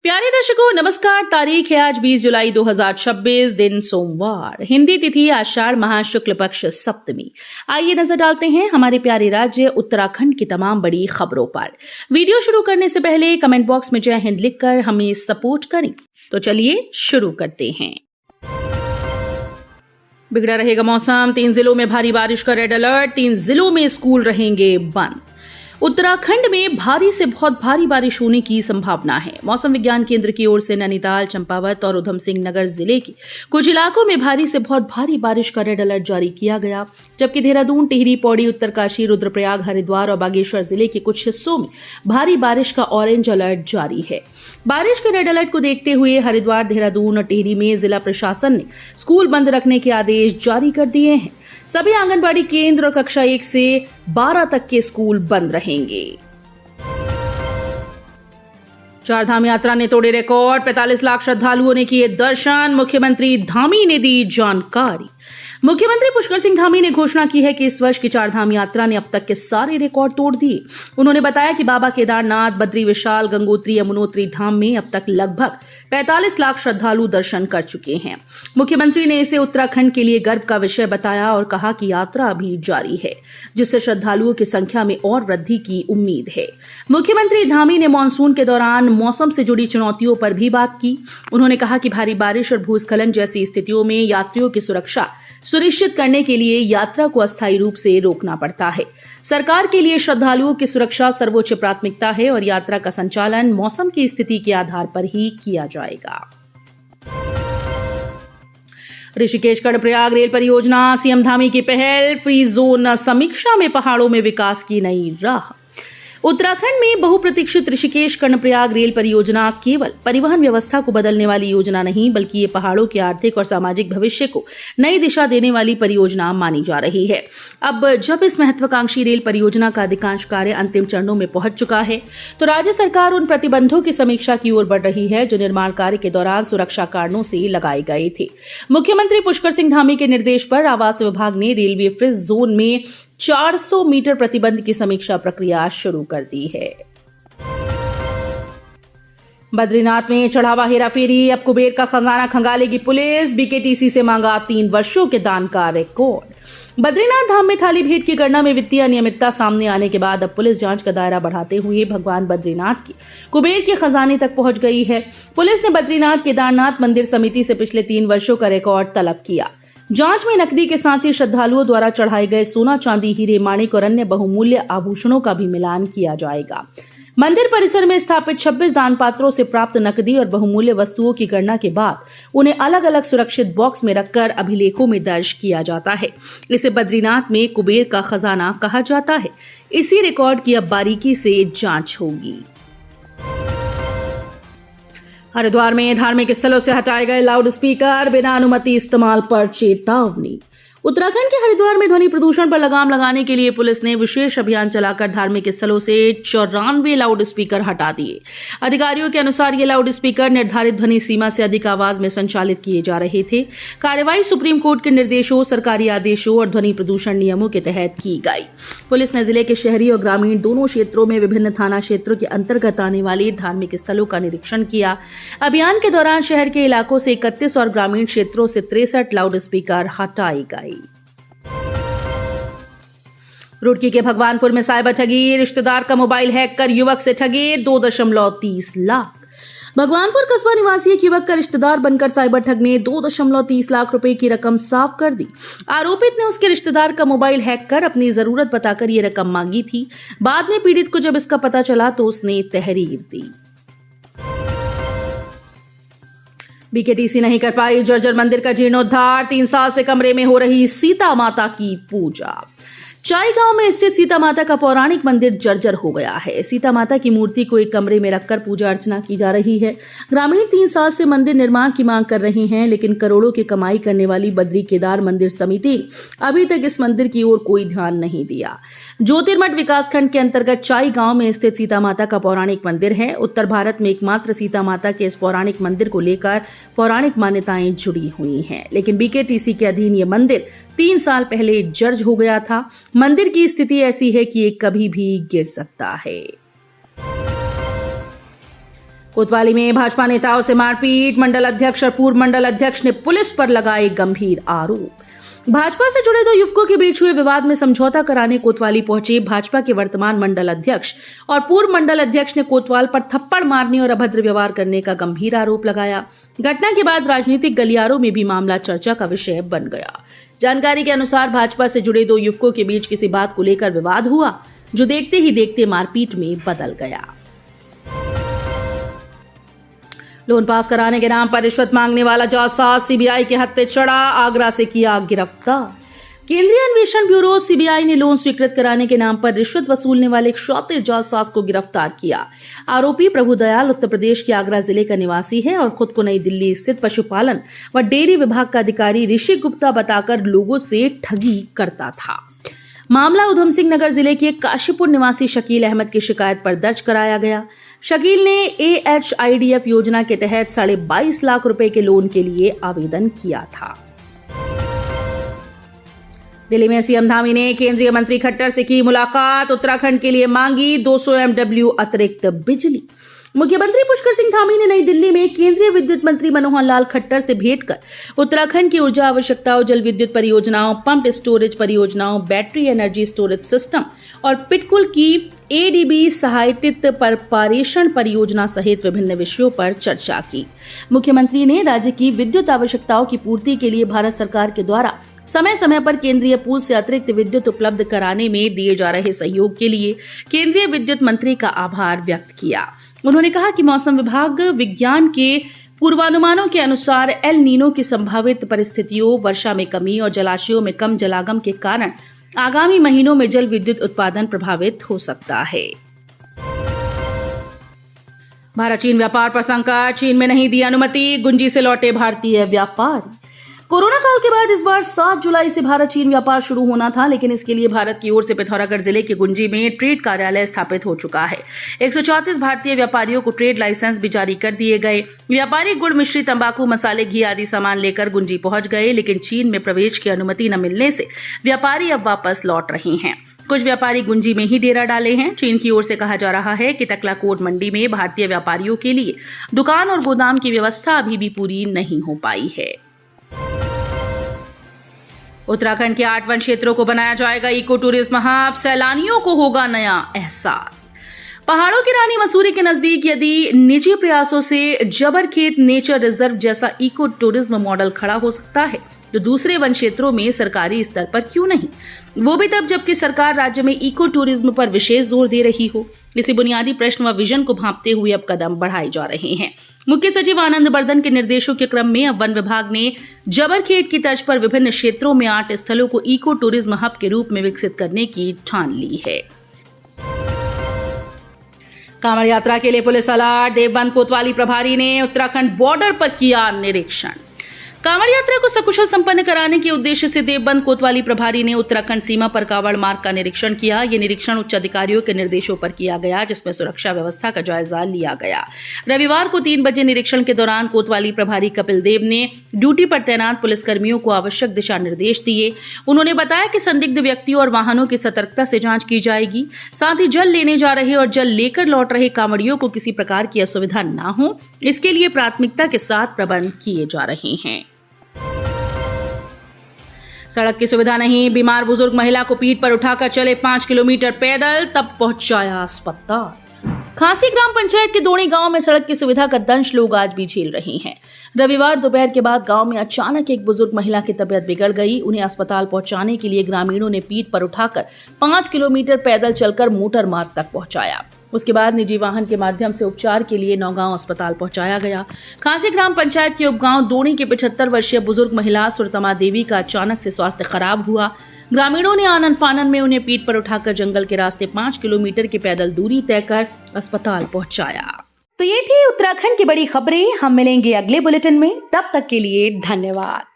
प्यारे दर्शकों नमस्कार। तारीख है आज 20 जुलाई 2026, दिन सोमवार, हिंदी तिथि आषाढ़ माह शुक्ल पक्ष सप्तमी। आइए नजर डालते हैं हमारे प्यारे राज्य उत्तराखंड की तमाम बड़ी खबरों पर। वीडियो शुरू करने से पहले कमेंट बॉक्स में जय हिंद लिखकर हमें सपोर्ट करें। तो चलिए शुरू करते हैं। बिगड़ा रहेगा मौसम, 3 जिलों में भारी बारिश का रेड अलर्ट, 3 जिलों में स्कूल रहेंगे बंद। उत्तराखंड में भारी से बहुत भारी बारिश होने की संभावना है। मौसम विज्ञान केंद्र की ओर से नैनीताल, चंपावत और उधम सिंह नगर जिले के कुछ इलाकों में भारी से बहुत भारी बारिश का रेड अलर्ट जारी किया गया, जबकि देहरादून, टिहरी, पौड़ी, उत्तरकाशी, रुद्रप्रयाग, हरिद्वार और बागेश्वर जिले के कुछ हिस्सों में भारी बारिश का ऑरेंज अलर्ट जारी है। बारिश के रेड अलर्ट को देखते हुए हरिद्वार, देहरादून और टिहरी में जिला प्रशासन ने स्कूल बंद रखने के आदेश जारी कर दिए हैं। सभी आंगनबाड़ी केंद्र और कक्षा 1 से 12 तक के स्कूल बंद रहेंगे। चारधाम यात्रा ने तोड़े रिकॉर्ड, 45 लाख श्रद्धालुओं ने किए दर्शन, मुख्यमंत्री धामी ने दी जानकारी। मुख्यमंत्री पुष्कर सिंह धामी ने घोषणा की है कि इस वर्ष की चारधाम यात्रा ने अब तक के सारे रिकॉर्ड तोड़ दिए। उन्होंने बताया कि बाबा केदारनाथ, बद्री विशाल, गंगोत्री, यमुनोत्री धाम में अब तक लगभग 45 लाख श्रद्धालु दर्शन कर चुके हैं। मुख्यमंत्री ने इसे उत्तराखंड के लिए गर्व का विषय बताया और कहा कि यात्रा अभी जारी है, जिससे श्रद्धालुओं की संख्या में और वृद्धि की उम्मीद है। मुख्यमंत्री धामी ने मानसून के दौरान मौसम से जुड़ी चुनौतियों पर भी बात की। उन्होंने कहा कि भारी बारिश और भूस्खलन जैसी स्थितियों में यात्रियों की सुरक्षा सुनिश्चित करने के लिए यात्रा को अस्थायी रूप से रोकना पड़ता है। सरकार के लिए श्रद्धालुओं की सुरक्षा सर्वोच्च प्राथमिकता है और यात्रा का संचालन मौसम की स्थिति के आधार पर ही किया जाएगा। ऋषिकेश कर्णप्रयाग रेल परियोजना, सीएम धामी की पहल, फ्री जोन समीक्षा में पहाड़ों में विकास की नई राह। उत्तराखंड में बहुप्रतीक्षित ऋषिकेश कर्णप्रयाग रेल परियोजना केवल परिवहन व्यवस्था को बदलने वाली योजना नहीं, बल्कि ये पहाड़ों के आर्थिक और सामाजिक भविष्य को नई दिशा देने वाली परियोजना मानी जा रही है। अब जब इस महत्वाकांक्षी रेल परियोजना का अधिकांश कार्य अंतिम चरणों में पहुंच चुका है, तो राज्य सरकार उन प्रतिबंधों की समीक्षा की ओर बढ़ रही है जो निर्माण कार्य के दौरान सुरक्षा कारणों से लगाए गए थे। मुख्यमंत्री पुष्कर सिंह धामी के निर्देश पर आवास विभाग ने रेलवे फ्री जोन में 400 मीटर प्रतिबंध की समीक्षा प्रक्रिया शुरू कर दी है। बद्रीनाथ में चढ़ावा हेराफेरी, अब कुबेर का खजाना खंगालेगी पुलिस, बीकेटीसी से मांगा 3 वर्षों के दान का रिकॉर्ड। बद्रीनाथ धाम में थाली भेंट की गणना में वित्तीय अनियमितता सामने आने के बाद अब पुलिस जांच का दायरा बढ़ाते हुए भगवान बद्रीनाथ की कुबेर के खजाने तक पहुंच गई है। पुलिस ने बद्रीनाथ केदारनाथ मंदिर समिति से पिछले 3 वर्षों का रिकॉर्ड तलब किया। जांच में नकदी के साथ ही श्रद्धालुओं द्वारा चढ़ाए गए सोना, चांदी, हीरे, माणिक और अन्य बहुमूल्य आभूषणों का भी मिलान किया जाएगा। मंदिर परिसर में स्थापित 26 दान पात्रों से प्राप्त नकदी और बहुमूल्य वस्तुओं की गणना के बाद उन्हें अलग अलग सुरक्षित बॉक्स में रखकर अभिलेखों में दर्ज किया जाता है। इसे बद्रीनाथ में कुबेर का खजाना कहा जाता है। इसी रिकॉर्ड की अब बारीकी से जांच होगी। हरिद्वार में धार्मिक स्थलों से हटाए गए लाउड स्पीकर, बिना अनुमति इस्तेमाल पर चेतावनी। उत्तराखंड के हरिद्वार में ध्वनि प्रदूषण पर लगाम लगाने के लिए पुलिस ने विशेष अभियान चलाकर धार्मिक स्थलों से 94 लाउड स्पीकर हटा दिए। अधिकारियों के अनुसार ये लाउड स्पीकर निर्धारित ध्वनि सीमा से अधिक आवाज में संचालित किए जा रहे थे। कार्रवाई सुप्रीम कोर्ट के निर्देशों, सरकारी आदेशों और ध्वनि प्रदूषण नियमों के तहत की गई। पुलिस ने जिले के शहरी और ग्रामीण दोनों क्षेत्रों में विभिन्न थाना क्षेत्रों के अंतर्गत आने वाले धार्मिक स्थलों का निरीक्षण किया। अभियान के दौरान शहर के इलाकों से 31 और ग्रामीण क्षेत्रों से 63 लाउड स्पीकर हटाए गए। रुड़की के भगवानपुर में साइबर ठगी, रिश्तेदार का मोबाइल हैक कर युवक से ठगे 2.30 लाख। भगवानपुर कस्बा निवासी एक युवक का रिश्तेदार बनकर साइबर ठग ने 2.30 लाख रुपए की रकम साफ कर दी। आरोपित ने उसके रिश्तेदार का मोबाइल हैक कर अपनी जरूरत बताकर ये रकम मांगी थी। बाद में पीड़ित को जब इसका पता चला तो उसने तहरीर दी। बीकेटीसी नहीं कर पाई जर्जर मंदिर का जीर्णोद्धार, 3 साल से कमरे में हो रही सीता माता की पूजा। चाई गांव में स्थित सीता माता का पौराणिक मंदिर जर्जर हो गया है। सीता माता की मूर्ति को एक कमरे में रखकर पूजा अर्चना की जा रही है। ग्रामीण 3 साल से मंदिर निर्माण की मांग कर रहे हैं, लेकिन करोड़ों की कमाई करने वाली बद्री केदार मंदिर समिति अभी तक इस मंदिर की ओर कोई ध्यान नहीं दिया। ज्योतिर्मठ विकासखंड के अंतर्गत चाई गांव में स्थित सीता माता का पौराणिक मंदिर है। उत्तर भारत में एकमात्र सीता माता के इस पौराणिक मंदिर को लेकर पौराणिक मान्यताएं जुड़ी हुई हैं, लेकिन बीकेटीसी के अधीन ये मंदिर 3 साल पहले जर्ज हो गया था। मंदिर की स्थिति ऐसी है कि ये कभी भी गिर सकता है। कोतवाली में भाजपा नेताओं से मारपीट, मंडल अध्यक्ष और पूर्व मंडल अध्यक्ष ने पुलिस पर लगाए गंभीर आरोप। भाजपा से जुड़े 2 युवकों के बीच हुए विवाद में समझौता कराने कोतवाली पहुंचे भाजपा के वर्तमान मंडल अध्यक्ष और पूर्व मंडल अध्यक्ष ने कोतवाल पर थप्पड़ मारने और अभद्र व्यवहार करने का गंभीर आरोप लगाया। घटना के बाद राजनीतिक गलियारों में भी मामला चर्चा का विषय बन गया। जानकारी के अनुसार भाजपा से जुड़े 2 युवकों के बीच किसी बात को लेकर विवाद हुआ, जो देखते ही देखते मारपीट में बदल गया। लोन पास कराने के नाम पर रिश्वत मांगने वाला जासूस सीबीआई के हत्थे चढ़ा, आगरा से किया गिरफ्तार। केंद्रीय अन्वेषण ब्यूरो सीबीआई ने लोन स्वीकृत कराने के नाम पर रिश्वत वसूलने वाले एक शातिर जासूस को गिरफ्तार किया। आरोपी प्रभुदयाल उत्तर प्रदेश के आगरा जिले का निवासी है और खुद को नई दिल्ली स्थित पशुपालन व डेयरी विभाग का अधिकारी ऋषि गुप्ता बताकर लोगों से ठगी करता था। मामला उधम सिंह नगर जिले के काशीपुर निवासी शकील अहमद की शिकायत पर दर्ज कराया गया। शकील ने AHIDF योजना के तहत 22.5 लाख रुपए के लोन के लिए आवेदन किया था। दिल्ली में सीएम धामी ने केंद्रीय मंत्री खट्टर से की मुलाकात, उत्तराखंड के लिए मांगी 200 MW अतिरिक्त बिजली। मुख्यमंत्री पुष्कर सिंह धामी ने नई दिल्ली में केंद्रीय विद्युत मंत्री मनोहर लाल खट्टर से भेंट कर उत्तराखंड की ऊर्जा आवश्यकताओं, जल विद्युत परियोजनाओं, पंप स्टोरेज परियोजनाओं, बैटरी एनर्जी स्टोरेज सिस्टम और पिटकुल की ADB सहायतित पारेषण परियोजना सहित विभिन्न विषयों पर चर्चा की। मुख्यमंत्री ने राज्य की विद्युत आवश्यकताओं की पूर्ति के लिए भारत सरकार के द्वारा समय समय पर केंद्रीय पूल से अतिरिक्त विद्युत उपलब्ध कराने में दिए जा रहे सहयोग के लिए केंद्रीय विद्युत मंत्री का आभार व्यक्त किया। उन्होंने कहा कि मौसम विभाग विज्ञान के पूर्वानुमानों के अनुसार एल नीनो की संभावित परिस्थितियों, वर्षा में कमी और जलाशयों में कम जलागम के कारण आगामी महीनों में जल विद्युत उत्पादन प्रभावित हो सकता है। भारत चीन व्यापार पर संकट, चीन में नहीं दी अनुमति, गुंजी से लौटे भारतीय व्यापारी। कोरोना काल के बाद इस बार 7 जुलाई से भारत चीन व्यापार शुरू होना था, लेकिन इसके लिए भारत की ओर से पिथौरागढ़ जिले के गुंजी में ट्रेड कार्यालय स्थापित हो चुका है। 134 भारतीय व्यापारियों को ट्रेड लाइसेंस भी जारी कर दिए गए। व्यापारी गुड़, मिश्री, तंबाकू, मसाले, घी आदि सामान लेकर गुंजी पहुंच गए, लेकिन चीन में प्रवेश की अनुमति न मिलने से व्यापारी अब वापस लौट रहे हैं। कुछ व्यापारी गुंजी में ही डेरा डाले हैं। चीन की ओर से कहा जा रहा है कि तकलाकोट मंडी में भारतीय व्यापारियों के लिए दुकान और गोदाम की व्यवस्था अभी भी पूरी नहीं हो पाई है। उत्तराखंड के 8 वन क्षेत्रों को बनाया जाएगा इको टूरिज्म हब, सैलानियों को होगा नया एहसास। पहाड़ों की रानी मसूरी के नजदीक यदि निजी प्रयासों से जबरखेत नेचर रिजर्व जैसा इको टूरिज्म मॉडल खड़ा हो सकता है, तो दूसरे वन क्षेत्रों में सरकारी स्तर पर क्यों नहीं, वो भी तब जबकि सरकार राज्य में इको टूरिज्म पर विशेष जोर दे रही हो। इसी बुनियादी प्रश्न व विजन को भांपते हुए अब कदम बढ़ाए जा रहे हैं। मुख्य सचिव आनंद बर्धन के निर्देशों के क्रम में अब वन विभाग ने जबरखेत की तर्ज पर विभिन्न क्षेत्रों में 8 स्थलों को इको टूरिज्म हब के रूप में विकसित करने की ठान ली है। कांवड़ यात्रा के लिए पुलिस अलर्ट, देवबंद कोतवाली प्रभारी ने उत्तराखंड बॉर्डर पर किया निरीक्षण। कांवड़ यात्रा को सकुशल संपन्न कराने के उद्देश्य से देवबंद कोतवाली प्रभारी ने उत्तराखंड सीमा पर कांवड़ मार्ग का निरीक्षण किया। ये निरीक्षण उच्च अधिकारियों के निर्देशों पर किया गया, जिसमें सुरक्षा व्यवस्था का जायजा लिया गया। रविवार को 3 बजे निरीक्षण के दौरान कोतवाली प्रभारी कपिल देव ने ड्यूटी पर तैनात पुलिसकर्मियों को आवश्यक दिशा निर्देश दिए। उन्होंने बताया कि संदिग्ध व्यक्तियों और वाहनों की सतर्कता से जांच की जाएगी। साथ ही जल लेने जा रहे और जल लेकर लौट रहे कांवड़ियों को किसी प्रकार की असुविधा न हो, इसके लिए प्राथमिकता के साथ प्रबंध किए जा रहे हैं। सड़क की सुविधा नहीं, बीमार बुजुर्ग महिला को पीठ पर उठाकर चले 5 किलोमीटर पैदल, तब पहुंचाया अस्पताल। खांसी ग्राम पंचायत के दोणी गांव में सड़क की सुविधा का दंश लोग आज भी झेल रहे हैं। रविवार दोपहर के बाद गांव में अचानक एक बुजुर्ग महिला की तबीयत बिगड़ गई। उन्हें अस्पताल पहुंचाने के लिए ग्रामीणों ने पीठ पर उठाकर 5 किलोमीटर पैदल चलकर मोटर मार्ग तक पहुंचाया। उसके बाद निजी वाहन के माध्यम से उपचार के लिए नौगांव अस्पताल पहुंचाया गया। खांसी ग्राम पंचायत के उपगांव दोणी की 75 वर्षीय बुजुर्ग महिला सुरतमा देवी का अचानक से स्वास्थ्य खराब हुआ। ग्रामीणों ने आनन फानन में उन्हें पीठ पर उठाकर जंगल के रास्ते 5 किलोमीटर की पैदल दूरी तय कर अस्पताल पहुंचाया। तो ये थी उत्तराखंड की बड़ी खबरें। हम मिलेंगे अगले बुलेटिन में, तब तक के लिए धन्यवाद।